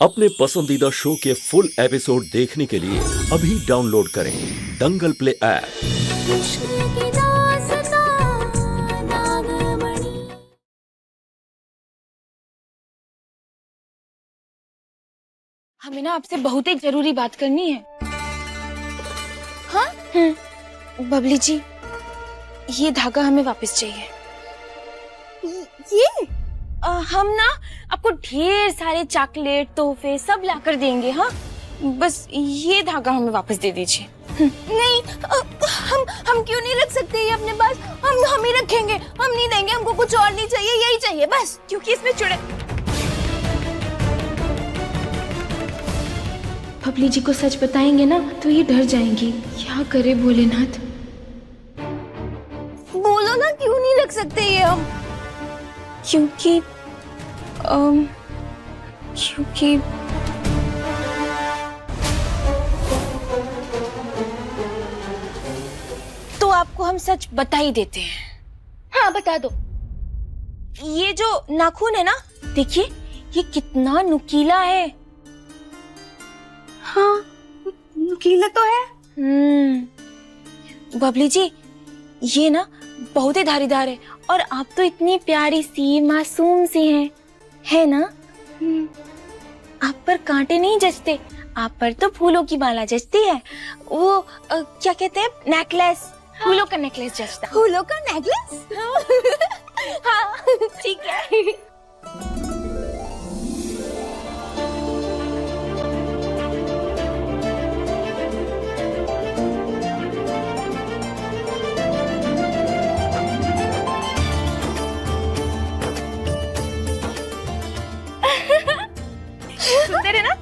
अपने पसंदीदा शो के फुल एपिसोड देखने के लिए अभी डाउनलोड करें दंगल प्ले ऐप। हमें ना आपसे बहुत ही जरूरी बात करनी है। हाँ? बबली जी, ये धागा हमें वापस चाहिए। ये? हम ना आपको ढेर सारे चॉकलेट, तोहफे सब लाकर देंगे। हाँ, बस ये धागा हमें वापस दे दीजिए। नहीं, हम क्यों नहीं रख सकते ये अपने पास? हम ही रखेंगे, हम नहीं देंगे। हमको कुछ और नहीं चाहिए, यही चाहिए बस, क्योंकि इसमें चुड़ैल। बबली जी को सच बताएंगे ना तो ये डर जाएंगी। क्या करे भोलेनाथ? बोलो ना, क्यों नहीं रख सकते ये हम? क्योंकि तो आपको हम सच बता ही देते हैं। हाँ, बता दो। ये जो नाखून है ना, देखिए ये कितना नुकीला है। हाँ, नुकीला तो है। बबली जी, ये ना बहुत ही धारीदार है और आप तो इतनी प्यारी सी मासूम सी हैं, है ना? आप पर कांटे नहीं जचते, आप पर तो फूलों की माला जचती है। वो क्या कहते हैं, नेकलेस। हाँ। फूलों का नेकलेस जचता। फूलों का नेकलेस? हाँ, ठीक है। सुंदर है ना?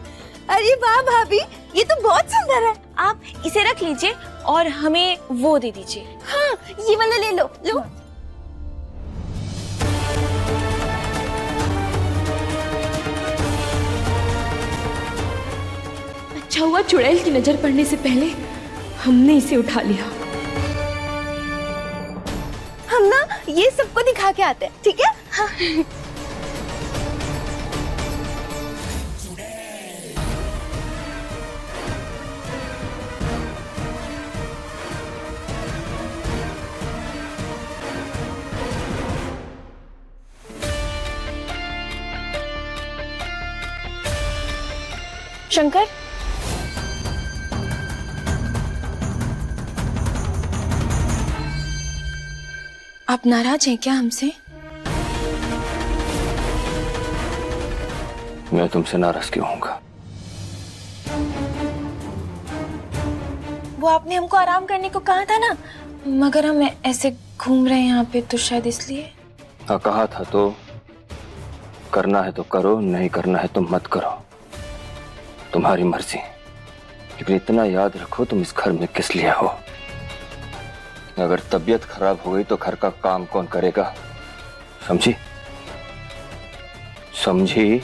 अरे वाह भाभी, ये तो बहुत सुंदर है। आप इसे रख लीजिए और हमें वो दे दीजिए। हाँ, ये वाला ले लो। लो। अच्छा हुआ चुड़ैल की नजर पड़ने से पहले हमने इसे उठा लिया। हम ना ये सबको दिखा के आते हैं, ठीक है? हाँ। शंकर, आप नाराज हैं क्या हमसे? मैं तुमसे नाराज क्यों होऊंगा? वो आपने हमको आराम करने को कहा था ना, मगर हम ऐसे घूम रहे हैं यहाँ पे तो शायद इसलिए। हाँ, कहा था तो करना है तो करो, नहीं करना है तो मत करो, तुम्हारी मर्जी। लेकिन इतना याद रखो, तुम इस घर में किस लिए हो। अगर तबीयत खराब हो गई तो घर का काम कौन करेगा? समझी? समझी?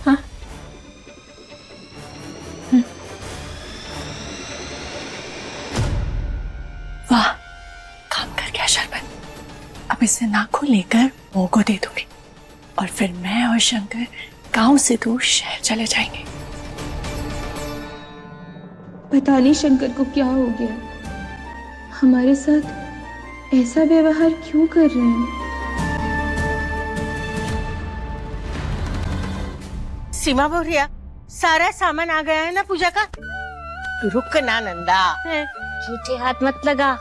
हाँ। वाह, काम कर गया शरबत। अब इसे नाखून लेकर मोह को दे दूंगी और फिर मैं और शंकर गांव से दूर शहर चले जाएंगे। पता नहीं शंकर को क्या हो गया, हमारे साथ ऐसा व्यवहार क्यों कर रहे हैं? सीमा बोरिया, सारा सामान आ गया है ना पूजा का? रुक ना नंदा, झूठे हाथ मत लगा।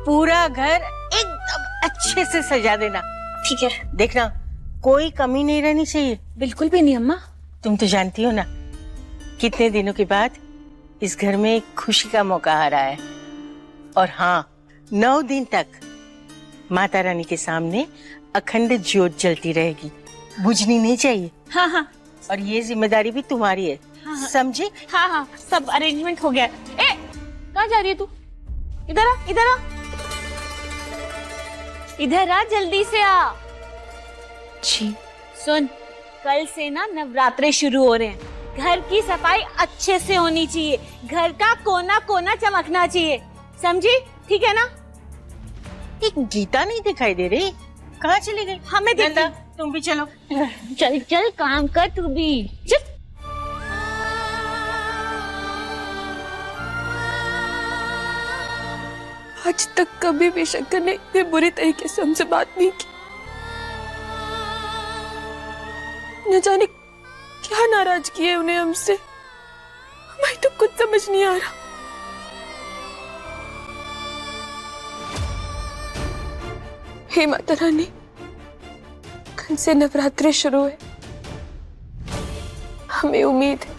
पूरा घर एकदम अच्छे से सजा देना, ठीक है? देखना कोई कमी नहीं रहनी चाहिए। बिल्कुल भी नहीं अम्मा। तुम तो जानती हो ना, कितने दिनों के बाद इस घर में एक खुशी का मौका आ रहा है। और हाँ, 9 दिन तक माता रानी के सामने अखंड ज्योत जलती रहेगी, बुझनी नहीं चाहिए। हाँ हाँ। और ये जिम्मेदारी भी तुम्हारी है। हाँ, समझी? हाँ हाँ, सब अरेंजमेंट हो गया। ए, कहाँ जा रही है तू? इधर आ, इधर आ, इधर आ, जल्दी से आ। जी। सुन, कल से ना नवरात्रे शुरू हो रहे हैं। घर की सफाई अच्छे से होनी चाहिए, घर का कोना कोना चमकना चाहिए, समझी? ठीक है ना? एक गीता नहीं दिखाई दे रही, कहाँ चली गई? हमें नंदा, तुम भी चलो। चल चल काम कर तू भी। चल। आज तक कभी भी शंकर ने इतने बुरे तरीके से हमसे बात नहीं की। न जाने क्या नाराजगी है उन्हें हमसे, हमें तो कुछ समझ नहीं आ रहा। हे माता रानी, कल से नवरात्रि शुरू है। हमें उम्मीद है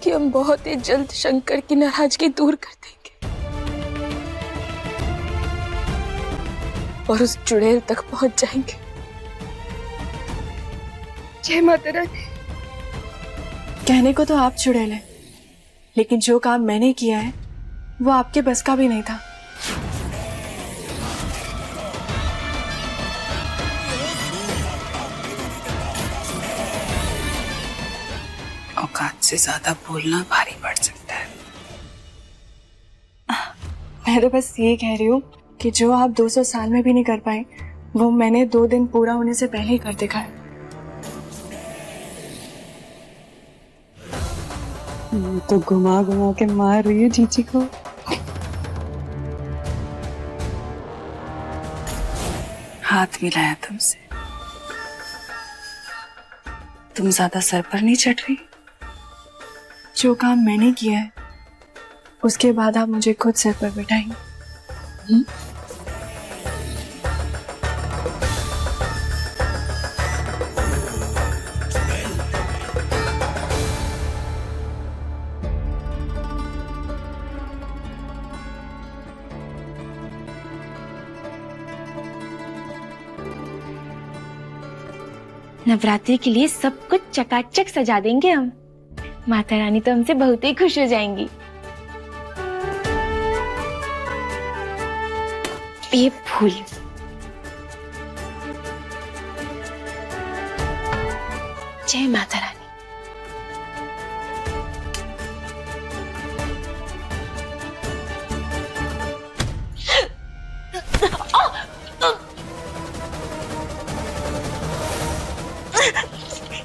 कि हम बहुत ही जल्द शंकर की नाराजगी दूर कर देंगे और उस चुड़ैल तक पहुंच जाएंगे। जय माता रानी। कहने को तो आप चुड़ैल हैं, लेकिन जो काम मैंने किया है वो आपके बस का भी नहीं था। औकात से ज्यादा बोलना भारी पड़ सकता है। मैं तो बस ये कह रही हूँ कि जो आप 200 साल में भी नहीं कर पाए वो मैंने 2 दिन पूरा होने से पहले ही कर दिखाया। तो घुमा घुमा के मार रही है जीजी को। हाथ मिलाया तुमसे, तुम ज्यादा सर पर नहीं चढ़ रही। जो काम मैंने किया है उसके बाद आप मुझे खुद सिर पर बिठाएंगे। नवरात्रि के लिए सब कुछ चकाचक सजा देंगे हम। माता रानी तो हमसे बहुत ही खुश हो जाएंगी। ये फूल जय माता रानी।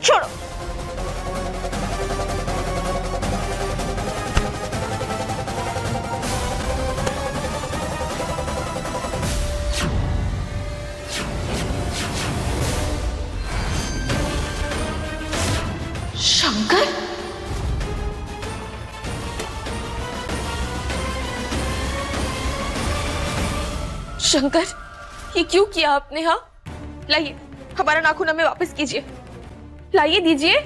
छोड़ो। शंकर, शंकर, ये क्यों किया आपने? हाँ, लाइए हमारा नाखून हमें वापस कीजिए, लाइए दीजिए।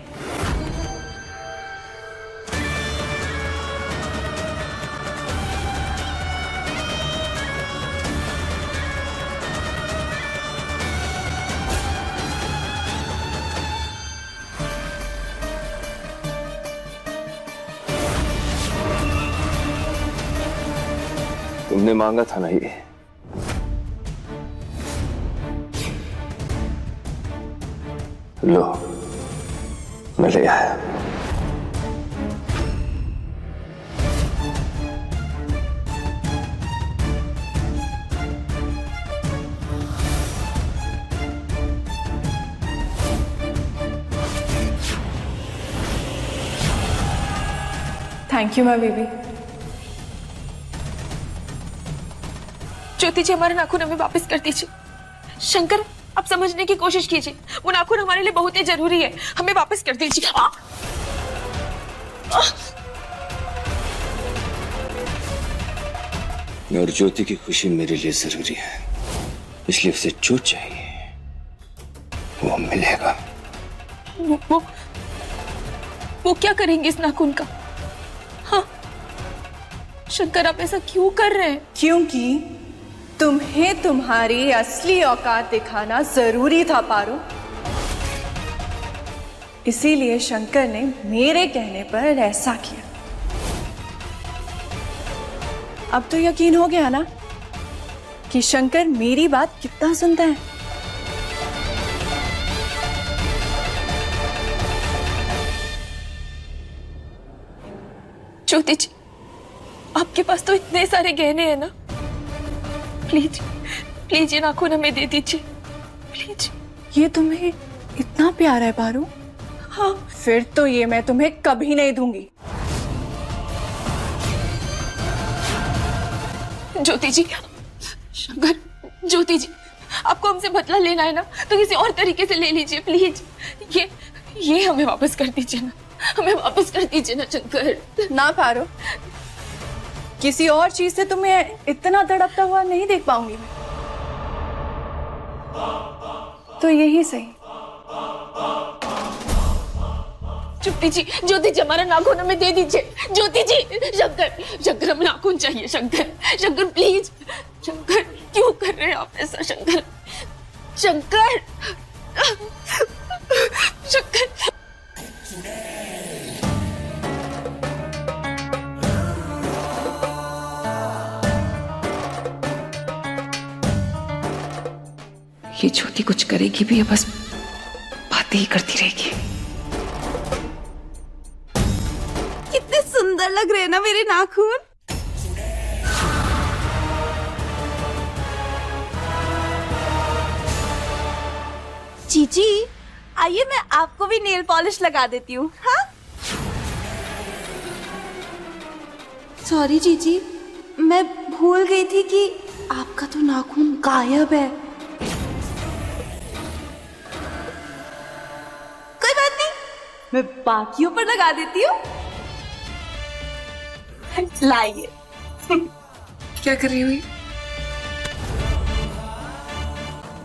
तुमने मांगा था ना ये, लो मैं ले आया। Thank you my baby. Jyoti ji, हमारे नाखून हमें वापस कर दीजिए। शंकर, आप समझने की कोशिश कीजिए, वो नाखून हमारे लिए बहुत ही जरूरी है, हमें वापस कर दीजिए। और ज्योति की खुशी मेरे लिए जरूरी है, इसलिए उसे जो चाहिए वो मिलेगा। वो क्या करेंगे इस नाखून का? हाँ शंकर, आप ऐसा क्यों कर रहे हैं? क्योंकि तुम्हें तुम्हारी असली औकात दिखाना जरूरी था पारो। इसीलिए शंकर ने मेरे कहने पर ऐसा किया। अब तो यकीन हो गया ना कि शंकर मेरी बात कितना सुनता है। ज्योति जी, आपके पास तो इतने सारे गहने हैं ना, प्लीज प्लीज ये नाखून हमें दे दीजिए, प्लीज। ये तुम्हें इतना प्यारा है पारो? हाँ, फिर तो ये मैं तुम्हें कभी नहीं दूंगी। ज्योति जी, शंकर, ज्योति जी, आपको हमसे बदला लेना है ना तो किसी और तरीके से ले लीजिए प्लीज। ये हमें वापस कर दीजिए ना, हमें वापस कर दीजिए ना शंकर। ना पारो, किसी और चीज से तुम्हें इतना तड़पता हुआ नहीं देख पाऊंगी मैं। तो यही सही। ज्योति जी, ज्योति जी, हमारा नाखून हमें दे दीजिए। ज्योति जी, शंकर, शंकर, हमें नाखून चाहिए। शंकर, शंकर प्लीज। शंकर, क्यों कर रहे हैं आप ऐसा? शंकर, शंकर, शंकर। ये ज्योति कुछ करेगी भी या बस बातें ही करती रहेगी? कितने सुंदर लग रहे हैं ना मेरे नाखून। जीजी, आइए मैं आपको भी नेल पॉलिश लगा देती हूँ। हाँ, सॉरी जीजी, मैं भूल गई थी कि आपका तो नाखून गायब है। कोई बात नहीं, मैं बाकियों पर लगा देती हूँ। लाइए। क्या कर रही हुई?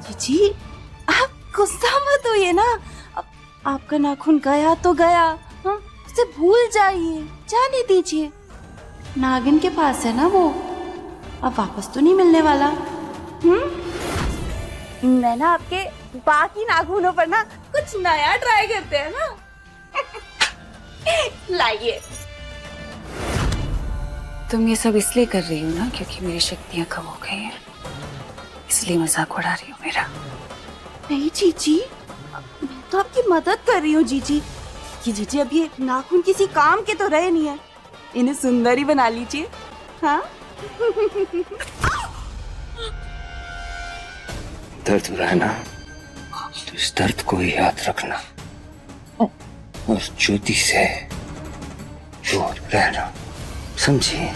जीजी, आप गुस्सा मत होइए ना। आपका नाखून गया तो गया, हाँ, उसे भूल जाइए, जाने दीजिए। नागिन के पास है ना वो, अब वापस तो नहीं मिलने वाला। मैं ना आपके बाकी नाखूनों पर ना कुछ नया ट्राई करते हैं ना। लाइए। तुम ये सब इसलिए कर रही हो ना क्योंकि मेरी शक्तियां कम हो गई हैं, इसलिए मजाक उड़ा रही हो मेरा। नहीं जीजी, मैं तो आपकी मदद कर रही हूँ जीजी। कि जीजी, अब ये नाखून किसी काम के तो रहे नहीं है, इन्हें सुंदर ही बना लीजिए। हाँ। दर्द हो रहा है ना, तो इस दर्द को ही याद रखना और ज्योति से दूर रहना, समझिए?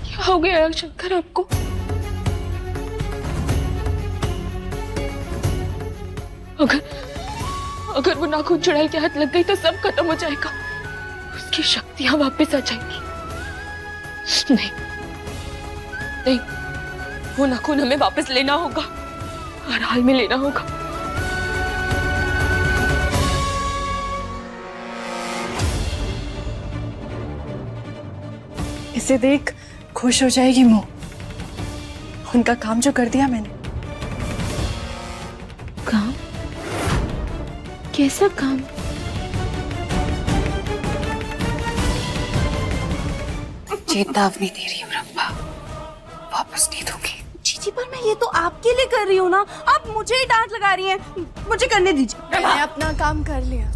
क्या हो गया शंकर आपको? अगर वो नाखून चुड़ैल के हाथ लग गई तो सब खत्म हो जाएगा, उसकी शक्तियां वापस आ जाएंगी। नहीं नहीं, वो नाखून हमें वापस लेना होगा, हर हाल में लेना होगा। इसे देख खुश हो जाएगी मुंह। उनका काम जो कर दिया मैंने। काम? कैसा काम? चेतावनी दे रही हूँ रंभा, वापस नहीं दूंगी। जीजी, पर मैं ये तो आपके लिए कर रही हूँ ना, आप मुझे ही डांट लगा रही हैं। मुझे करने दीजिए। मैंने अपना काम कर लिया।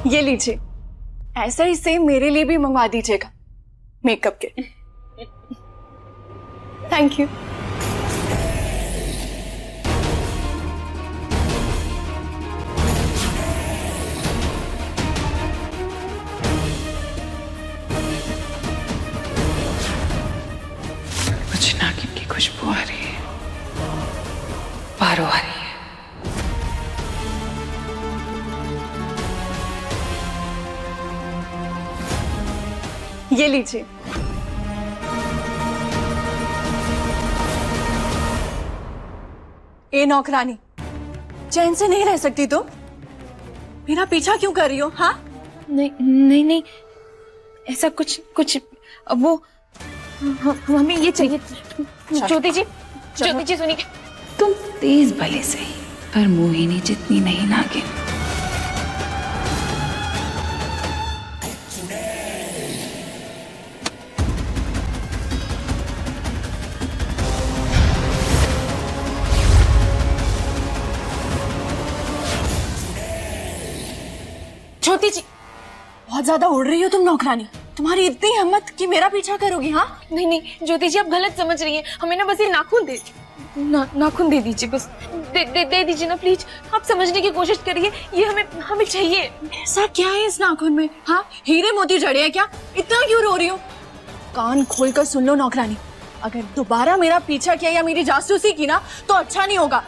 ये लीजिए, ऐसा ही सेम मेरे लिए भी मंगवा दीजिएगा मेकअप के। Thank you. मुझे नागिन की खुशबू आ रही है, पारो आ रही है। ये लीजिए। ए नौकरानी, चैन से नहीं रह सकती तुम? मेरा पीछा क्यों कर रही हो? हाँ, नहीं नहीं नहीं, ऐसा कुछ वो हमें ये चाहिए। ज्योति जी सुनिए। तुम तेज भले सही, पर मोहिनी जितनी नहीं नागिन। ज्योति जी, बहुत ज्यादा उड़ रही हो तुम नौकरानी। तुम्हारी इतनी हिम्मत कि मेरा पीछा करोगी? हाँ, नहीं ज्योति जी, आप गलत समझ रही हैं। हमें ना बस ये नाखून दे दीजिए, बस दे दीजिए ना प्लीज। आप समझने की कोशिश करिए, ये हमें चाहिए। ऐसा क्या है इस नाखून में? हाँ, हीरे मोती जड़े हैं क्या? इतना क्यों रो रही हो? कान खोलकर सुन लो नौकरानी, अगर दोबारा मेरा पीछा किया या मेरी जासूसी की ना तो अच्छा नहीं होगा,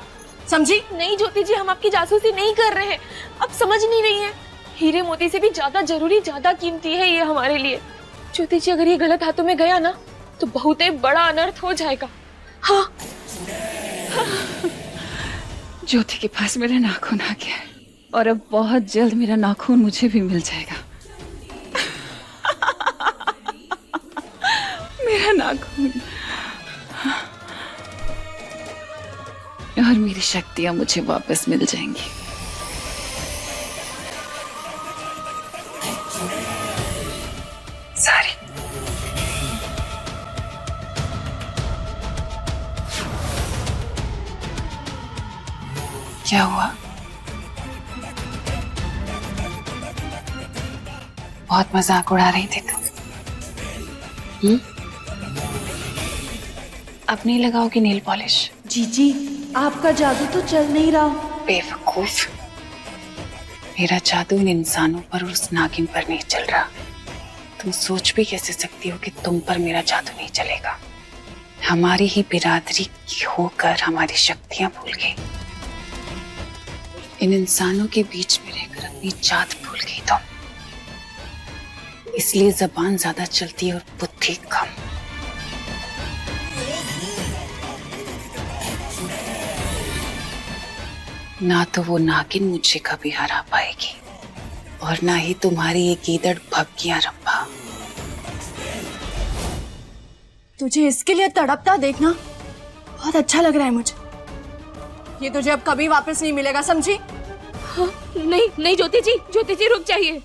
समझी? नहीं ज्योति जी, हम आपकी जासूसी नहीं कर रहे हैं, आप समझ नहीं रही हैं। हीरे मोती से भी ज्यादा जरूरी, ज्यादा कीमती है ये हमारे लिए। ज्योति जी, अगर ये गलत हाथों में गया ना तो बहुत ही बड़ा अनर्थ हो जाएगा। हाँ, ज्योति के पास मेरा नाखून आ गया है और अब बहुत जल्द मेरा नाखून मुझे भी मिल जाएगा। मेरा नाखून और मेरी शक्तियां मुझे वापस मिल जाएंगी। सारी क्या हुआ? बहुत मजाक उड़ा रही थी तुम। अब नहीं लगाओगी नेल पॉलिश? जीजी, आपका जादू तो चल नहीं रहा। बेवकूफ, मेरा जादू इन इंसानों पर और उस नागिन पर नहीं चल रहा। तुम सोच भी कैसे सकती हो कि तुम पर मेरा जादू नहीं चलेगा? हमारी ही बिरादरी की होकर हमारी शक्तियां भूल गई, इन इंसानों के बीच में रहकर अपनी जात भूल गई तुम। इसलिए जबान ज्यादा चलती है और बुद्धि कम। ना तो वो नागिन मुझे कभी हरा पाएगी और ना ही तुम्हारी ये गीदड़ भबकियां रंभा। तुझे इसके लिए तड़पता देखना बहुत अच्छा लग रहा है मुझे। ये तुझे अब कभी वापस नहीं मिलेगा, समझी? हाँ, नहीं ज्योति जी रुक जाइए।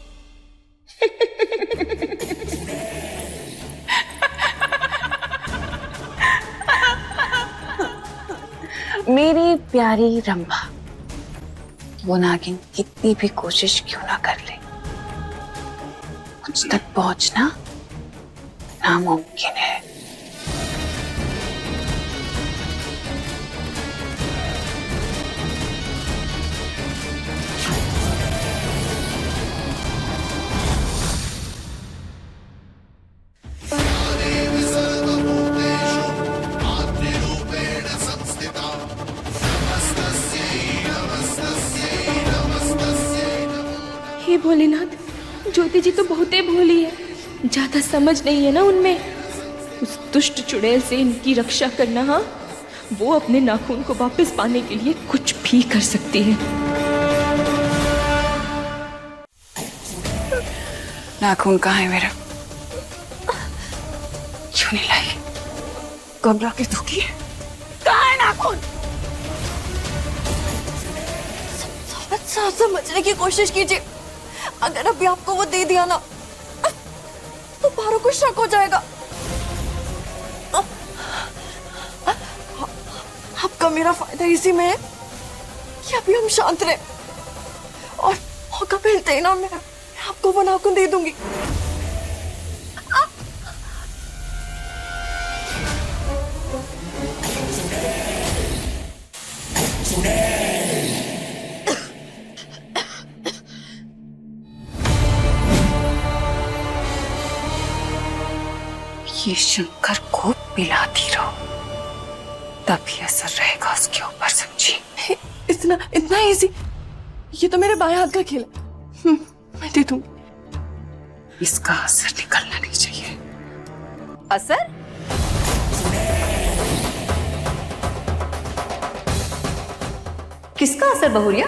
मेरी प्यारी रंभा, वो नागिन कितनी भी कोशिश क्यों ना कर ले, मुझ तक पहुंचना नामुमकिन है। हे भोलेनाथ, ज्योति जी तो बहुत ही भोली है, ज्यादा समझ नहीं है ना उनमें। उस दुष्ट चुड़ैल से इनकी रक्षा करना, हाँ, वो अपने नाखून को वापस पाने के लिए कुछ भी कर सकती है। नाखून कहाँ है मेरा? क्यों नहीं लाई? घबरा के दुखी है। कहाँ है नाखून? समझने की कोशिश कीजिए। अगर अभी आपको वो दे दिया ना तो पारो को शक हो जाएगा। आपका मेरा फायदा इसी में है कि अभी हम शांत रहे और मौका मिलते ही ना मैं आपको वो नाखून दे दूंगी। ये शंकर को पिलाती रहो, तभी असर रहेगा उसके ऊपर, समझी? इतना इजी? ये तो मेरे बाएं हाथ का खेल है। मैं दे दूंगी। इसका असर निकलना नहीं चाहिए। असर? किसका असर बहुरिया?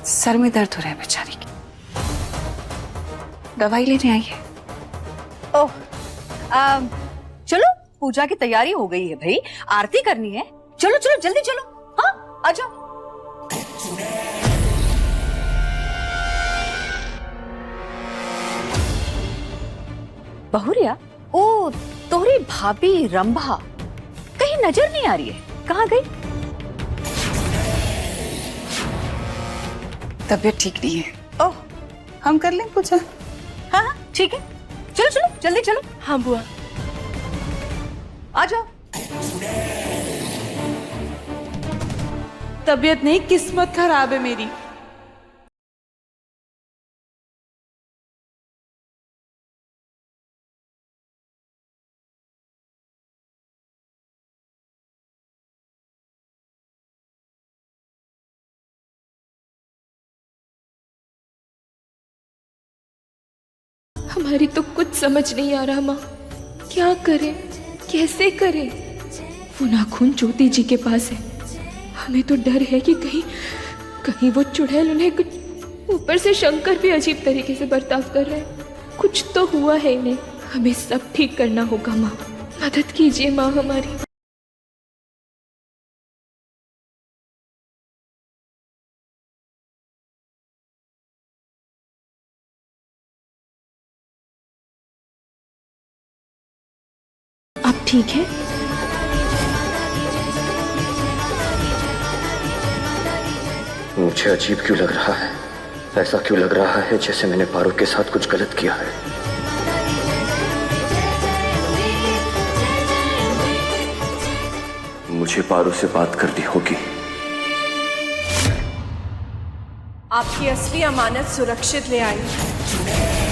सर में दर्द हो रहा है बेचारी की। दवाई लेने आई है। ओह, चलो पूजा की तैयारी हो गई है भाई, आरती करनी है। चलो चलो जल्दी चलो। हाँ आ जाओ। बहुरिया, ओ तोहरी भाभी रंभा कहीं नजर नहीं आ रही है, कहाँ गई? तबीयत ठीक नहीं है। ओह, हम कर लें पूजा? हाँ हाँ ठीक है, चलो चलो जल्दी चलो। हाँ बुआ। आ जाओ। तबीयत नहीं, किस्मत खराब है मेरी। हमारी तो कुछ समझ नहीं आ रहा माँ, क्या करें कैसे करें। वो नाखून ज्योति जी के पास है, हमें तो डर है कि कहीं वो चुड़ैल उन्हें कुछ, ऊपर से शंकर भी अजीब तरीके से बर्ताव कर रहे हैं। कुछ तो हुआ है इन्हें, हमें सब ठीक करना होगा माँ, मदद कीजिए माँ हमारी। आप ठीक है? मुझे अजीब क्यों लग रहा है? ऐसा क्यों लग रहा है जैसे मैंने पारो के साथ कुछ गलत किया है? मुझे पारो से बात करनी होगी। आपकी असली अमानत सुरक्षित ले आई।